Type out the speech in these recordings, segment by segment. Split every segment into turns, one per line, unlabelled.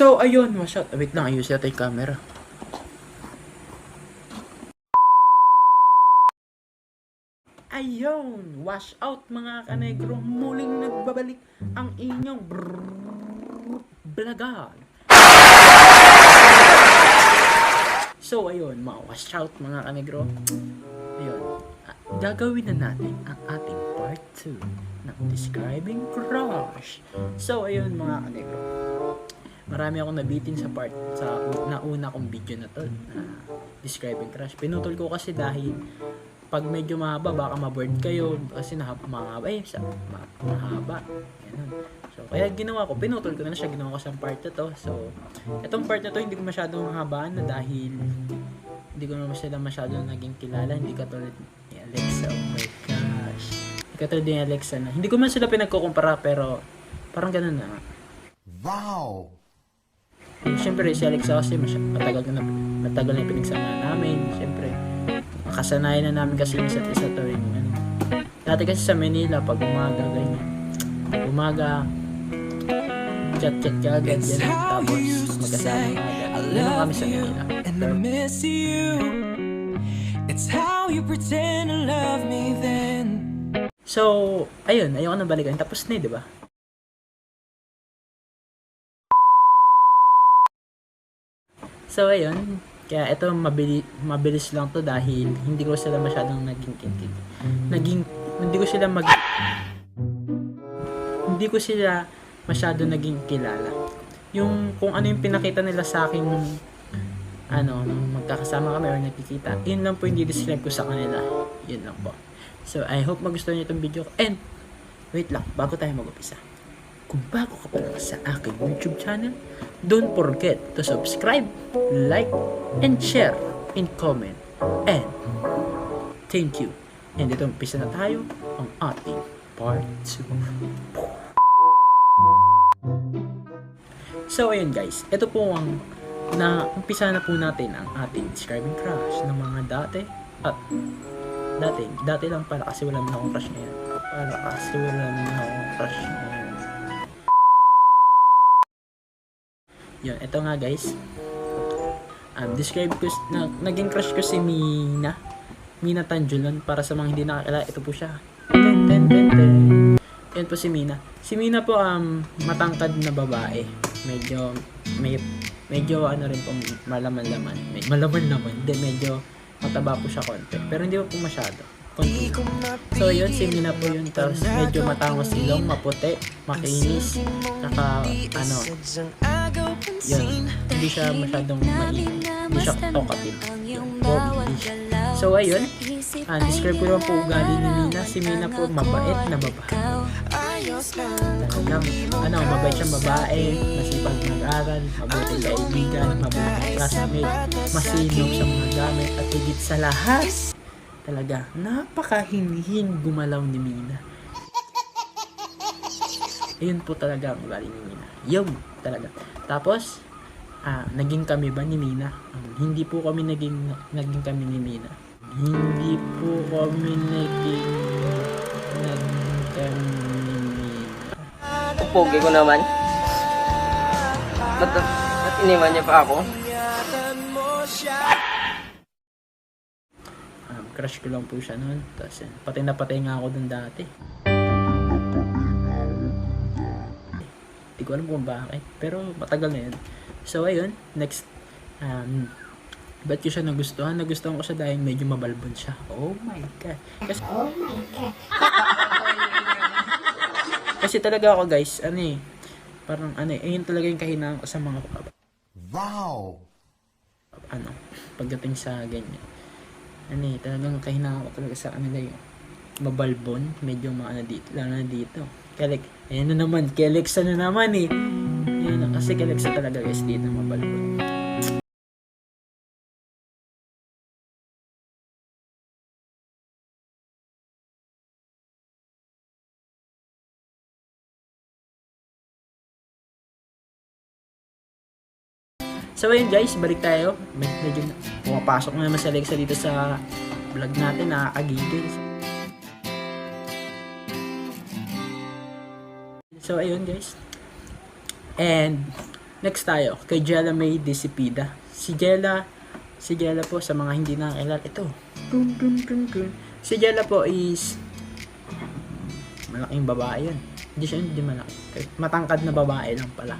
So, ayun, wait lang, ayusin natin yung camera. Ayun, wash out mga kanegro, muling nagbabalik ang inyong vlogger. So, ayun, mga wash out mga kanegro. Ayun, gagawin na natin ang ating part 2 ng Describing Crush. So, ayun mga kanegro, marami akong nabitin sa nauna kong video na to na Describing Crush. Pinutol ko kasi dahil pag medyo mahaba baka ma-bored kayo kasi mahaba ganun. So kaya ginawa ko, pinutol ko na siya, ginawa ko sa part na to. So itong part na to hindi ko masyadong mahabaan na dahil hindi ko naman sila masyadong naging kilala, hindi katulad ni Alexa. Oh my gosh, hindi katulad ni Alexa na hindi ko man sila pinagkukumpara pero parang ganun na.
Wow!
Siyempre si Alexa kasi matagal na pinagsama namin. Siyempre nakasanayan na namin kasi isa't isa tuwing dati kasi sa Manila pag umaga ganyan, chat ka agad yan, tapos magkasama agad ganun kami sa Manila.
And I miss you. It's how you pretend to love me then.
So ayun, ayoko na balikan, tapos na di ba? So ayun, kaya ito mabilis lang to dahil hindi ko sila masyadong hindi ko sila masyadong naging kilala. Yung kung ano yung pinakita nila sa akin nung magkakasama kami or nakikita, yun lang po yung di-describe ko sa kanila. Yun lang po. So I hope magustuhan niyo itong video ko. And wait lang, bago tayo mag-upisa, kung bago ka pa lang sa aking YouTube channel, don't forget to subscribe, like, and share, and comment. And thank you. And ito, umpisa na tayo ang ating part 2. So ayun guys, ito po ang umpisa na po natin ang ating Describing Crush ng mga dati. At dati lang pala kasi wala na akong crush ngayon. Yun, ito nga guys. Describe ko, naging crush ko si Mina Tanjulan. Para sa mga hindi nakakilala, ito po siya. Yan po si Mina. Si Mina po matangkad na babae. Medyo ano rin po, malaman-laman. Hindi, medyo mataba po siya konti. Pero hindi po masyado. Konti. So yun, si Mina po yun. Tapos medyo matangos ilong, maputi, makinis. Saka yun, hindi siya masyadong maingay. Hindi siya talkative. So ayun, describe ko naman po ugali ni Mina. Si Mina po mabait na babae. Mabait siyang babae, masipag mag-aral, mabuting kaibigan, mabuting classmate, masinop sa mga gamit, at higit sa lahat, talaga, napakahinhin gumalaw ni Mina. Ayun po talaga ang ugali ni Mina. Yun, talaga. Tapos, naging kami ba ni Mina? Hindi po kami naging kami ni Mina. Hindi po kami naging kami ni Mina.
Pogi ko naman. Ba't iniwan niya pa ako?
Crush ko lang po siya noon. Tapos patay na patay nga ako dun dati. Hindi ko alam kung bakit. Pero matagal na yun. So ayun, next. Ba't ko siya nagustuhan? Nagustuhan ko siya dahil medyo mabalbon siya. Oh my God. Kasi talaga ako guys, parang yun talaga yung kahinaan ko sa mga
Wow!
pagdating sa ganyan. Talagang kahinaan ko talaga sa kanila yung mabalbon, medyo dito, lalo na dito. Ayan na naman, Alexa na naman Yan, kasi Alexa talaga guys dito mabalbon. So ayun guys, balik tayo. Medyo pumapasok na naman si Alexa dito sa vlog natin, nakakagigil. So ayun guys. And Next tayo, kay Jella May Disipida. Si Jella po sa mga hindi nakakilala, ito. Si Jella po is malaking babae yun. Hindi malaki. Matangkad na babae lang pala.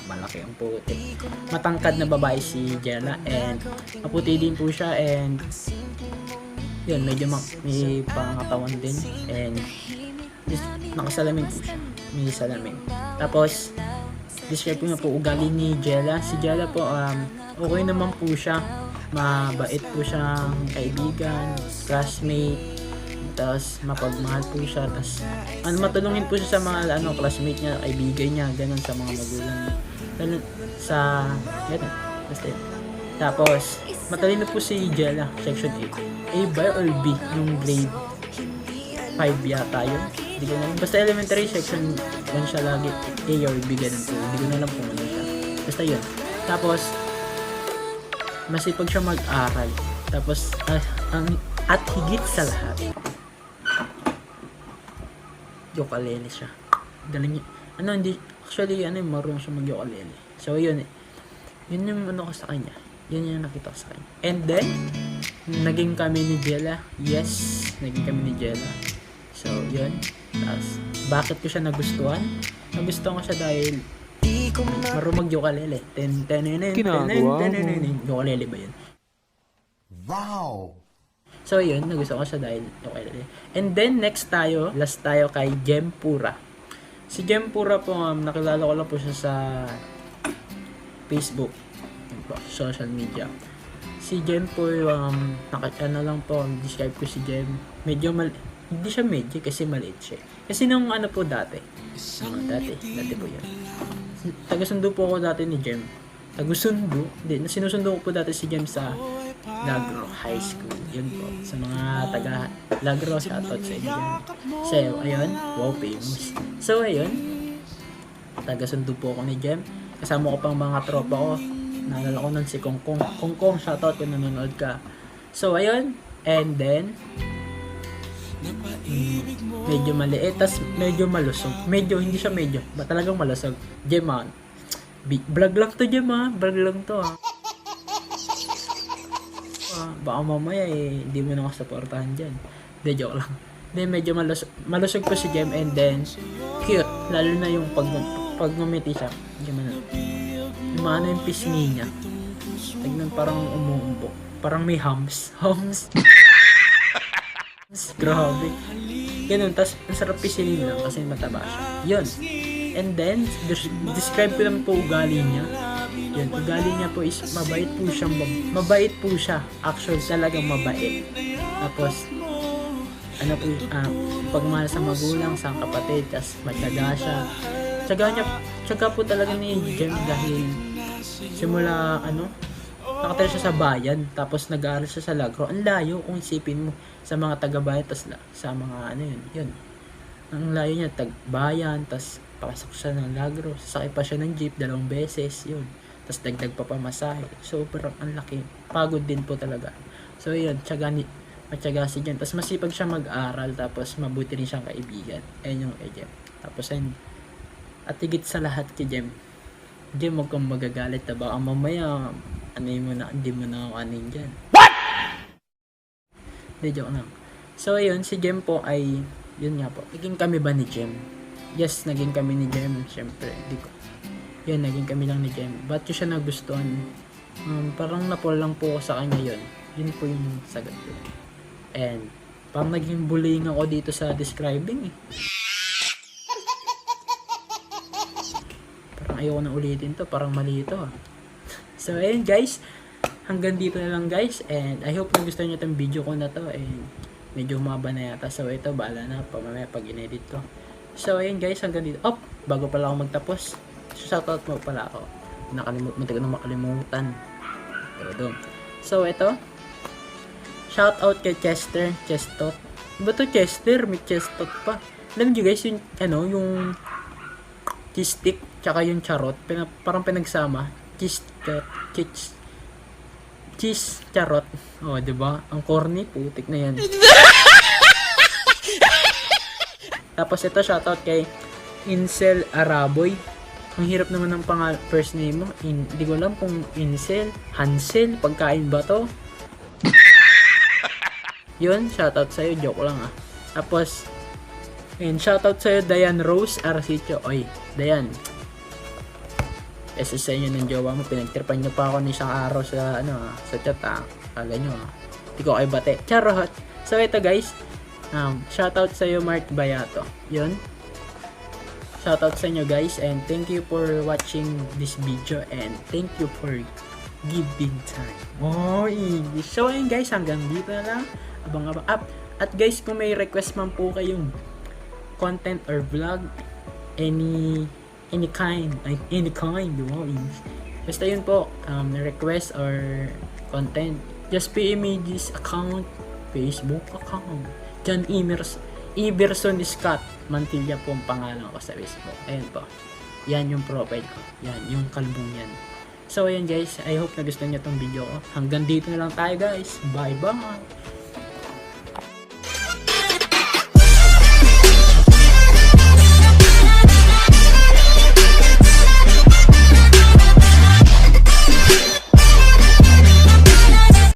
Malaki ang puti. Matangkad na babae si Jella and maputi din po siya and yun, medyo may pangatawan din and nakasalamin po siya. May salamin. Tapos, describe ko na po ugali ni Jella. Si Jella po, okay naman po siya. Mabait po siyang kaibigan, classmate, tapos mapagmahal po siya, tapos matulungin po siya sa mga classmate niya, kaibigan niya, ganun sa mga magulang niya. Ganun sa, ganun, basta yun. Tapos, matalino po si Jella, section 8. A ba or B? Yung grade 5 yata yun. Hindi ko na alam. Basta elementary section 1 siya lagi. A or B, ganun po. Hindi ko na alam kung ano siya. Basta yun. Tapos, masipag siya mag-aral. Tapos, at higit sa lahat, ukulele siya. Galing niya. Actually, marunong siya mag-ukulele. So, yun yung ko sa kanya. Yun yung nakita ko sa kanya. And then, naging kami ni Jella. Yes, naging kami ni Jella. So, yun. Tapos, bakit ko siya nagustuhan? Nagustuhan ko siya dahil marunong mag-ukulele. Ukulele ba yun?
Wow!
So, yun. Nagustuhan ko siya dahil ukulele. And then, next tayo. Last tayo kay Jem Pura. Si Jem Pura po, nakilala ko lang po siya sa Facebook. Social media. Si Jem po, lang po, describe ko si Jem. Medyo hindi siya medyo kasi maliit siya. Kasi nung po dati po yun. Taga-sundo po ako dati ni Jem. Sinusundo ko po dati si Jem sa Lagro High School. Yun po. Sa mga taga Lagro, shoutout sa inyo. So, ayun. Wow, famous. So, ayun. Taga-sundo po ako ni Jem. Kasama ko pang mga tropa ko. Naalala ko nun si Kongkong. Kongkong, shoutout kung nanonood ka. So, ayun. And then, medyo maliit, tas medyo malusog. Hindi siya medyo. Ba talagang malusog. Jem, vlog lang to, Jem, vlog lang to, baka mamaya, hindi mo na masuportahan dyan. Hindi, joke lang. Then, medyo malusog po si Jem, and then, cute. Lalo na yung pag ngumiti siya. Yung yung pisngi niya. Tignan parang umuumbok. Parang may hums. Grabe. Ganun. Tapos, ang sarap pisinin lang kasi mataba siya. Yun. And then, describe ko lang po ugali niya. Yun. Ugali niya po is mabait po siya. Actually, talagang mabait. Tapos, pagmahal sa magulang, sa kapatid, tapos matyaga siya. Tsaga po talaga ni Jem dahil simula nakatira siya sa bayan, tapos nag-aaral siya sa Lagro. Ang layo kung isipin mo sa mga taga-bayan, tapos sa mga yun. Ang layo niya, tag-bayan, tapos pasok siya ng Lagro, sasakay pa siya ng jeep 2 beses, yun. Tapos dagdag pa pamasahe. So, parang ang laki. Pagod din po talaga. So, yun, matyaga si Jem. Tapos masipag siya mag-aral, tapos mabuti rin siyang kaibigan. Ayun yung Jem. Tapos, at higit sa lahat kay Jem, huwag kang magagalit na baka mamaya hindi mo na anin dyan. What? Hindi, joke lang. So, ayun, si Jem po ay, yun nga po, naging kami ba ni Jem? Yes, naging kami ni Jem, syempre, yun, naging kami lang ni Jem. Ba't ko siya nagustuhan? Parang napol lang po ako sa kanya yun. Yun po yung sagot ko. And, parang naging bullying ako dito sa describing ayoko na ulitin to, parang mali ito. So, ayun guys, hanggang dito na lang guys, and I hope nagustuhan nyo itong video ko na to, and medyo humaba na yata. So, ito, bahala na mamaya pag in-edit ko. So, ayun guys, hanggang dito. Bago pala ako magtapos, shoutout mo pala ako. Muntik ko na makalimutan. So, ito, shoutout kay Chestot. Ba to Chester? May Chestot pa. Alam nyo guys, yung cheese stick, tsaka yung charot, parang pinagsama. Cheese charot. Diba? Ang corny, putik na yan. Tapos ito, shoutout kay Incel Araboy. Ang hirap naman ng first name mo. Hindi ko alam kung Insel, Hansel, pagkain ba to? Yun, shoutout sa'yo. Joke lang ah. Tapos, and shoutout sa'yo, Diane Rose Arcicho. Oy, Diane. Kasi sa inyo ng jowa mo, pinagtripan nyo pa ako ng isang araw sa, sa chat ah. Kala nyo ah. Hindi ko kayo bate. Charot! So, ito guys. Shoutout sa'yo, Mark Bayato. Yun. Shoutout sa inyo guys. And thank you for watching this video. And thank you for giving time. Oh, English. So, ayun guys. Hanggang dito na lang. Abang-abang up. At guys, kung may request man po kayong content or vlog, any kind, wow, basta yun po, request or content, just PM me this account, Facebook account, John Iverson Scott Mantilla po ang pangalan ko sa Facebook. Ayan po, yan yung profile ko, yan yung kalbong yan. So ayan guys, I hope na gusto niyo tong video ko. Hanggang dito na lang tayo guys, bye bye.